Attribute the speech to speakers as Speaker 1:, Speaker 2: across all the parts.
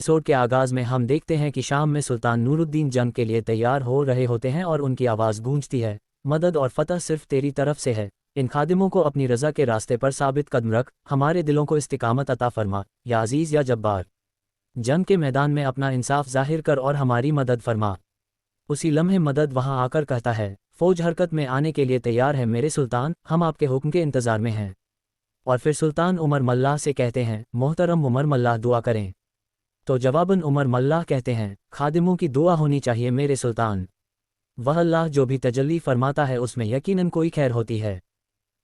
Speaker 1: Episode के आगाज में हम देखते हैं कि शाम में सुल्तान नूरुद्दीन जंग के लिए तैयार हो रहे होते हैं और उनकी आवाज़ गूंजती है, मदद और फतह सिर्फ तेरी तरफ से है। इन खादिमों को अपनी रज़ा के रास्ते पर साबित कदम रख, हमारे दिलों को इस्तिकामत अता फरमा, या अजीज़ या जब्बार। जंग के मैदान में अपना इंसाफ जाहिर कर और हमारी मदद फरमा। उसी लम्हे मदद वहां आकर कहता है, फौज हरकत में आने के लिए तैयार है मेरे सुल्तान, हम आपके हुक्म के इंतज़ार में हैं। और फिर सुल्तान उमर मल्लाह से कहते हैं, मोहतरम उमर मल्लाह दुआ करें। तो जवाबन उमर मल्लाह कहते हैं, खादिमों की दुआ होनी चाहिए मेरे सुल्तान। वह अल्लाह जो भी तजल्ली फरमाता है उसमें यकीनन कोई खैर होती है।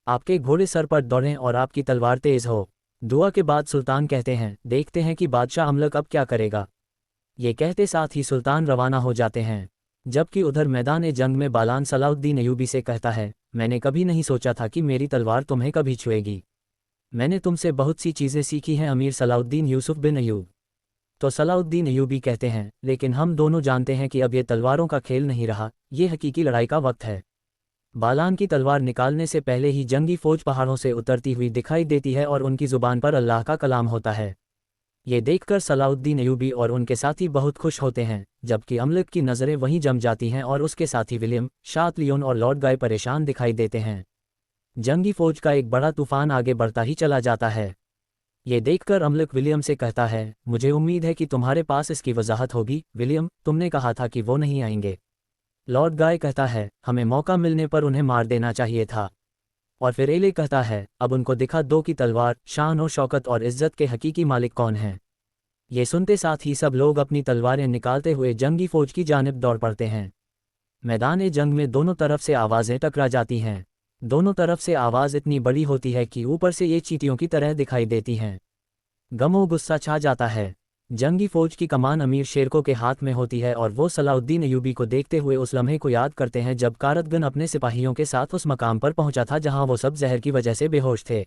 Speaker 1: आपके घोड़े सर पर दौड़ें और आपकी तलवार तेज हो। दुआ के बाद सुल्तान कहते हैं, देखते हैं कि बादशाह अमलक अब क्या करेगा। ये कहते साथ ही सुल्तान रवाना हो जाते हैं। जबकि उधर मैदान जंग में बालान सलाउद्दीन अयूबी से कहता है, मैंने कभी नहीं सोचा था कि मेरी तलवार तुम्हें कभी छुएगी। मैंने तुमसे बहुत सी चीज़ें सीखी हैं अमीर सलाउद्दीन यूसुफ बिन अयूब। तो सलाउद्दीन अयूबी कहते हैं, लेकिन हम दोनों जानते हैं कि अब ये तलवारों का खेल नहीं रहा, ये हकीकी लड़ाई का वक्त है। बालान की तलवार निकालने से पहले ही जंगी फौज पहाड़ों से उतरती हुई दिखाई देती है और उनकी ज़ुबान पर अल्लाह का कलाम होता है। ये देखकर सलाउद्दीन अयूबी और उनके साथी बहुत खुश होते हैं, जबकि अमलक की नज़रें वहीं जम जाती हैं और उसके साथी विलियम, शात लियोन और लॉर्ड गाय परेशान दिखाई देते हैं। जंगी फौज का एक बड़ा तूफान आगे बढ़ता ही चला जाता है। ये देखकर अमलक विलियम से कहता है, मुझे उम्मीद है कि तुम्हारे पास इसकी वजाहत होगी विलियम, तुमने कहा था कि वो नहीं आएंगे। लॉर्ड गाय कहता है, हमें मौका मिलने पर उन्हें मार देना चाहिए था। और फिर एले कहता है, अब उनको दिखा दो कि तलवार, शान और शौकत और इज्जत के हकीकी मालिक कौन हैं। ये सुनते साथ ही सब लोग अपनी तलवारें निकालते हुए जंगी फौज की जानिब दौड़ पड़ते हैं। मैदान जंग में दोनों तरफ से आवाज़ें टकरा जाती हैं। दोनों तरफ से आवाज़ इतनी बड़ी होती है कि ऊपर से ये चींटियों की तरह दिखाई देती हैं। गम और गुस्सा छा जाता है। जंगी फौज की कमान अमीर शेरको के हाथ में होती है और वो सलाउद्दीन अयूबी को देखते हुए उस लम्हे को याद करते हैं जब कारतगन अपने सिपाहियों के साथ उस मकाम पर पहुंचा था जहां वो सब जहर की वजह से बेहोश थे।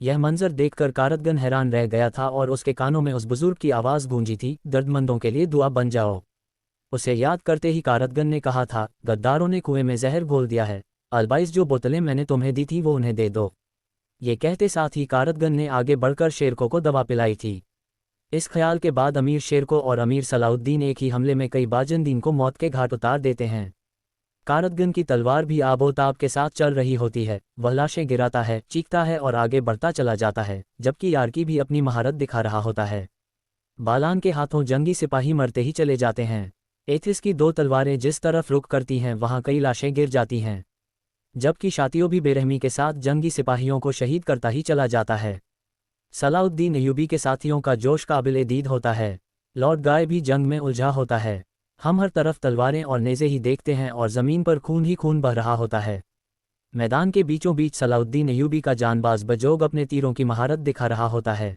Speaker 1: यह मंजर देखकर कारतगन हैरान रह गया था और उसके कानों में उस बुजुर्ग की आवाज़ गूंजी थी, दर्दमंदों के लिए दुआ बन जाओ। उसे याद करते ही कारतगन ने कहा था, गद्दारों ने कुएं में जहर घोल दिया है, अलबाइस जो बोतलें मैंने तुम्हें दी थी वो उन्हें दे दो। ये कहते साथ ही कारतगन ने आगे बढ़कर शेरको को दवा पिलाई थी। इस ख्याल के बाद अमीर शेरको और अमीर सलाउद्दीन एक ही हमले में कई बाजिंदीन को मौत के घाट उतार देते हैं। कारतगन की तलवार भी आबोताब के साथ चल रही होती है, वह लाशें गिराता है, चीखता है और आगे बढ़ता चला जाता है, जबकि यार्की भी अपनी महारत दिखा रहा होता है। बालान के हाथों जंगी सिपाही मरते ही चले जाते हैं। एथिस की दो तलवारें जिस तरफ रुख करती हैं वहां कई लाशें गिर जाती हैं, जबकि शातियों भी बेरहमी के साथ जंगी सिपाहियों को शहीद करता ही चला जाता है। सलाउद्दीन अयूबी के साथियों का जोश काबिल दीद होता है। लॉर्ड गाय भी जंग में उलझा होता है। हम हर तरफ तलवारें और नेज़े ही देखते हैं और ज़मीन पर खून ही खून बह रहा होता है। मैदान के बीचों बीच सलाउद्दीन अयूबी का जानबाज बजोग अपने तीरों की महारत दिखा रहा होता है।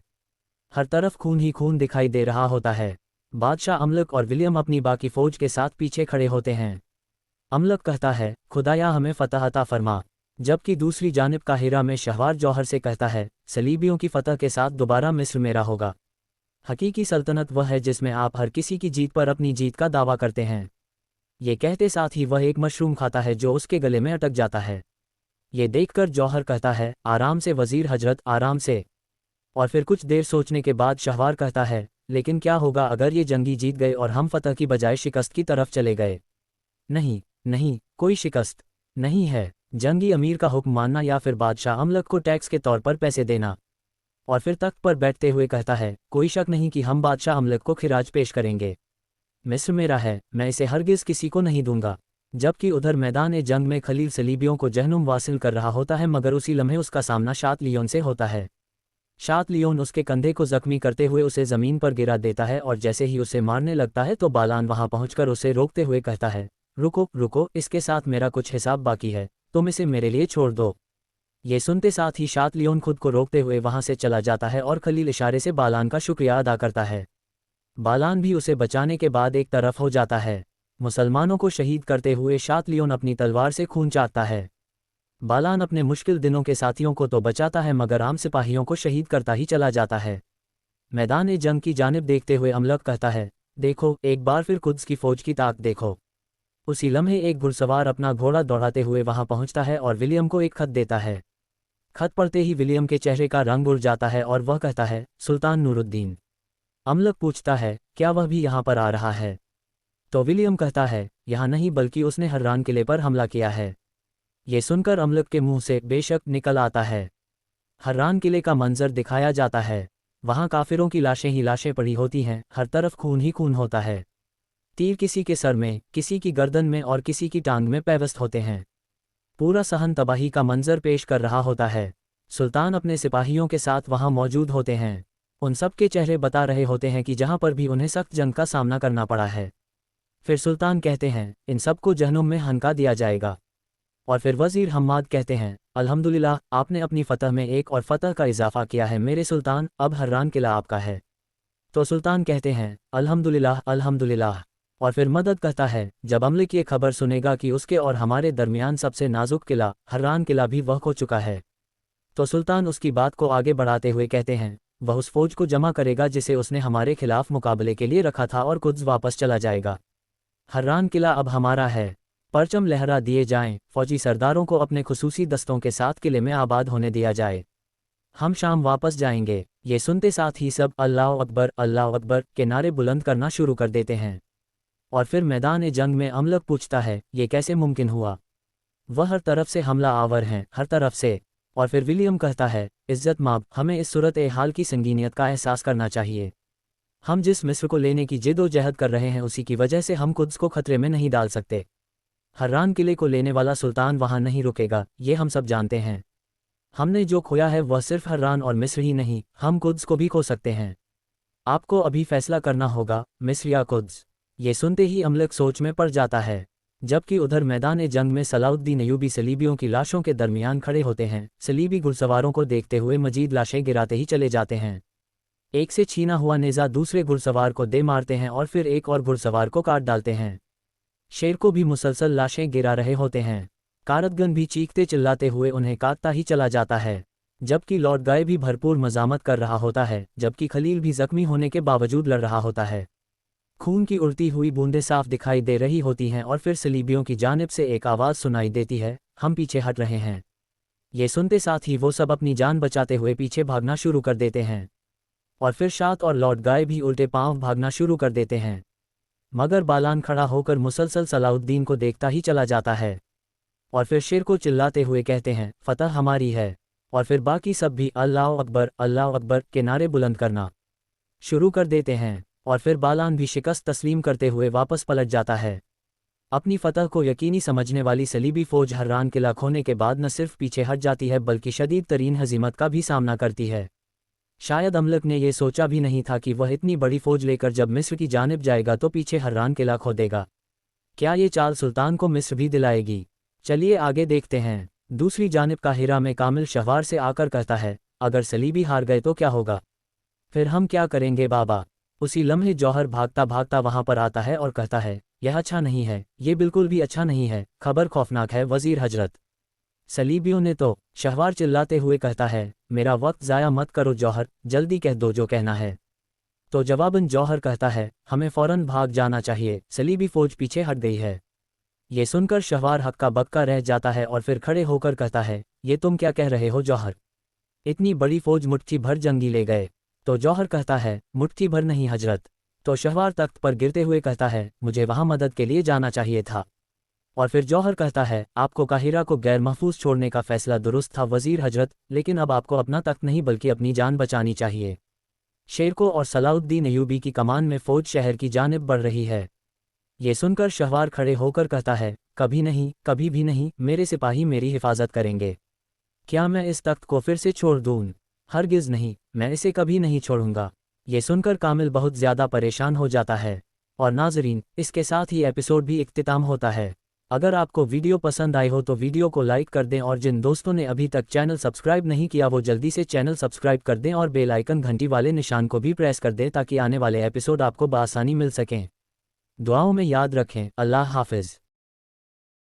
Speaker 1: हर तरफ खून ही खून दिखाई दे रहा होता है। बादशाह अमलक और विलियम अपनी बाकी फौज के साथ पीछे खड़े होते हैं। अमलक कहता है, खुदाया हमें फतह अता फरमा। जबकि दूसरी जानिब काहिरा में शहवार जौहर से कहता है, सलीबियों की फतह के साथ दोबारा मिस्र मेरा होगा। हकीकी सल्तनत वह है जिसमें आप हर किसी की जीत पर अपनी जीत का दावा करते हैं। ये कहते साथ ही वह एक मशरूम खाता है जो उसके गले में अटक जाता है। ये देखकर जौहर कहता है, आराम से वजीर हजरत, आराम से। और फिर कुछ देर सोचने के बाद शहवार कहता है, लेकिन क्या होगा अगर ये जंगी जीत गए और हम फतह की बजाय शिकस्त की तरफ चले गए। नहीं नहीं, कोई शिकस्त नहीं है। जंगी अमीर का हुक्म मानना या फिर बादशाह अमलक को टैक्स के तौर पर पैसे देना। और फिर तख्त पर बैठते हुए कहता है, कोई शक नहीं कि हम बादशाह अमलक को खिराज पेश करेंगे। मिस्र मेरा है, मैं इसे हरगिज़ किसी को नहीं दूंगा। जबकि उधर मैदान जंग में खलील सलीबियों को जहनुम वासिल कर रहा होता है, मगर उसी लम्हे उसका सामना शात लियोन से होता है। शात लियोन उसके कंधे को जख्मी करते हुए उसे ज़मीन पर गिरा देता है और जैसे ही उसे मारने लगता है तो बालान वहां पहुंचकर उसे रोकते हुए कहता है, रुको रुको, इसके साथ मेरा कुछ हिसाब बाकी है, तुम इसे मेरे लिए छोड़ दो। ये सुनते साथ ही शात लियोन खुद को रोकते हुए वहां से चला जाता है और खलील इशारे से बालान का शुक्रिया अदा करता है। बालान भी उसे बचाने के बाद एक तरफ हो जाता है। मुसलमानों को शहीद करते हुए शात लियोन अपनी तलवार से खून चाटता है। बालान अपने मुश्किल दिनों के साथियों को तो बचाता है मगर आम सिपाहियों को शहीद करता ही चला जाता है। मैदान जंग की जानिब देखते हुए अमलक कहता है, देखो एक बार फिर कुद्स की फौज की ताकत देखो। उसी लम्हे एक घुड़सवार अपना घोड़ा दौड़ाते हुए वहां पहुंचता है और विलियम को एक खत देता है। खत पढ़ते ही विलियम के चेहरे का रंग उड़ जाता है और वह कहता है, सुल्तान नूरुद्दीन। अमलक पूछता है, क्या वह भी यहाँ पर आ रहा है? तो विलियम कहता है, यहाँ नहीं बल्कि उसने हर्रान किले पर हमला किया है। ये सुनकर अमलक के मुंह से बेशक निकल आता है। हर्रान किले का मंजर दिखाया जाता है। वहाँ काफिरों की लाशें ही लाशें पड़ी होती हैं, हर तरफ खून ही खून होता है। तीर किसी के सर में, किसी की गर्दन में और किसी की टांग में पैवस्त होते हैं। पूरा सहन तबाही का मंजर पेश कर रहा होता है। सुल्तान अपने सिपाहियों के साथ वहाँ मौजूद होते हैं। उन सब के चेहरे बता रहे होते हैं कि जहाँ पर भी उन्हें सख्त जंग का सामना करना पड़ा है। फिर सुल्तान कहते हैं, इन सबको जहन्नुम में हनका दिया जाएगा। और फिर वज़ीर हम्माद कहते हैं, अल्हम्दुलिल्लाह, आपने अपनी फ़तह में एक और फ़तह का इजाफ़ा किया है मेरे सुल्तान, अब हर्रान किला आपका है। तो सुल्तान कहते हैं, अल्हम्दुलिल्लाह अल्हम्दुलिल्लाह। और फिर मदद कहता है, जब अमलक ये खबर सुनेगा कि उसके और हमारे दरमियान सबसे नाजुक किला हर्रान किला भी वह खो चुका है, तो सुल्तान उसकी बात को आगे बढ़ाते हुए कहते हैं, वह उस फौज को जमा करेगा जिसे उसने हमारे खिलाफ मुकाबले के लिए रखा था और कुद्स वापस चला जाएगा। हर्रान किला अब हमारा है। परचम लहरा दिए जाएं, फौजी सरदारों को अपने खुसूसी दस्तों के साथ किले में आबाद होने दिया जाए। हम शाम वापस जाएंगे। ये सुनते साथ ही सब अल्लाह अकबर के नारे बुलंद करना शुरू कर देते हैं। और फिर मैदान जंग में अमलक पूछता है, ये कैसे मुमकिन हुआ? वह हर तरफ से हमला आवर हैं, हर तरफ से। और फिर विलियम कहता है, इज़्ज़त माब, हमें इस सूरत हाल की संगीनियत का एहसास करना चाहिए। हम जिस मिस्र को लेने की जिद्दोजहद कर रहे हैं उसी की वजह से हम कुद्स को खतरे में नहीं डाल सकते। हर्रान किले को लेने वाला सुल्तान वहां नहीं रुकेगा, ये हम सब जानते हैं। हमने जो खोया है वह सिर्फ हर्रान और मिस्र ही नहीं, हम कुद्स को भी खो सकते हैं। आपको अभी फैसला करना होगा, मिस्र या कुद्स। ये सुनते ही अमलक सोच में पड़ जाता है। जबकि उधर मैदान जंग में सलाउद्दीन अय्यूबी सलीबियों की लाशों के दरमियान खड़े होते हैं। सलीबी घुड़सवारों को देखते हुए मजीद लाशें गिराते ही चले जाते हैं। एक से छीना हुआ नेज़ा दूसरे घुड़सवार को दे मारते हैं और फिर एक और घुड़सवार को काट डालते हैं। शेर को भी मुसलसल लाशें गिरा रहे होते हैं। कारतगन भी चीखते चिल्लाते हुए उन्हें काटता ही चला जाता है। जबकि लॉर्ड गाय भी भरपूर मजामत कर रहा होता है, जबकि खलील भी जख्मी होने के बावजूद लड़ रहा होता है। खून की उड़ती हुई बूंदें साफ दिखाई दे रही होती हैं और फिर सलीबियों की जानिब से एक आवाज़ सुनाई देती है, हम पीछे हट रहे हैं। ये सुनते साथ ही वो सब अपनी जान बचाते हुए पीछे भागना शुरू कर देते हैं। और फिर शात और लॉर्ड गाय भी उल्टे पांव भागना शुरू कर देते हैं। मगर बालान खड़ा होकर मुसलसल सलाउद्दीन को देखता ही चला जाता है। और फिर शेर को चिल्लाते हुए कहते हैं, फतह हमारी है। और फिर बाकी सब भी अल्लाह अकबर के नारे बुलंद करना शुरू कर देते हैं। और फिर बालान भी शिकस्त तस्लीम करते हुए वापस पलट जाता है। अपनी फतह को यकीनी समझने वाली सलीबी फौज हर्रान किला खोने के बाद न सिर्फ पीछे हट जाती है बल्कि शदीद तरीन हजीमत का भी सामना करती है। शायद अमलक ने यह सोचा भी नहीं था कि वह इतनी बड़ी फौज लेकर जब मिस्र की जानिब जाएगा तो पीछे हर्रान किला खो देगा। क्या ये चाल सुल्तान को मिस्र भी दिलाएगी? चलिए आगे देखते हैं। दूसरी जानिब काहिरा में कामिल शहवार से आकर कहता है, अगर सलीबी हार गए तो क्या होगा? फिर हम क्या करेंगे बाबा? उसी लम्हे जौहर भागता भागता वहां पर आता है और कहता है, यह अच्छा नहीं है, ये बिल्कुल भी अच्छा नहीं है, खबर खौफनाक है वजीर हजरत। सलीबियों ने तो, शहवार चिल्लाते हुए कहता है, मेरा वक्त ज़ाया मत करो जौहर, जल्दी कह दो जो कहना है। तो जवाबन जौहर कहता है, हमें फ़ौरन भाग जाना चाहिए, सलीबी फौज पीछे हट गई है। ये सुनकर शहवार हक्का बक्का रह जाता है और फिर खड़े होकर कहता है, ये तुम क्या कह रहे हो जौहर? इतनी बड़ी फौज मुट्ठी भर जंगी ले गए? तो जौहर कहता है, मुट्ठी भर नहीं हजरत। तो शहवार तख्त पर गिरते हुए कहता है, मुझे वहाँ मदद के लिए जाना चाहिए था। और फिर जौहर कहता है, आपको काहिरा को गैर महफूज छोड़ने का फैसला दुरुस्त था वजीर हजरत, लेकिन अब आपको अपना तख्त नहीं बल्कि अपनी जान बचानी चाहिए। शेर को और सलाउद्दीन अय्यूबी की कमान में फौज शहर की जानिब बढ़ रही है। ये सुनकर शहवार खड़े होकर कहता है, कभी नहीं, कभी भी नहीं, मेरे सिपाही मेरी हिफाजत करेंगे। क्या मैं इस तख्त को फिर से छोड़ दूँ? हरगिज़ नहीं, मैं इसे कभी नहीं छोड़ूंगा। ये सुनकर कामिल बहुत ज़्यादा परेशान हो जाता है। और नाजरीन, इसके साथ ही एपिसोड भी इख्तिताम होता है। अगर आपको वीडियो पसंद आई हो तो वीडियो को लाइक कर दें और जिन दोस्तों ने अभी तक चैनल सब्सक्राइब नहीं किया वो जल्दी से चैनल सब्सक्राइब कर दें और बेल आइकन घंटी वाले निशान को भी प्रेस कर दें ताकि आने वाले एपिसोड आपको बआसानी मिल सकें। दुआओं में याद रखें। अल्लाह हाफिज़।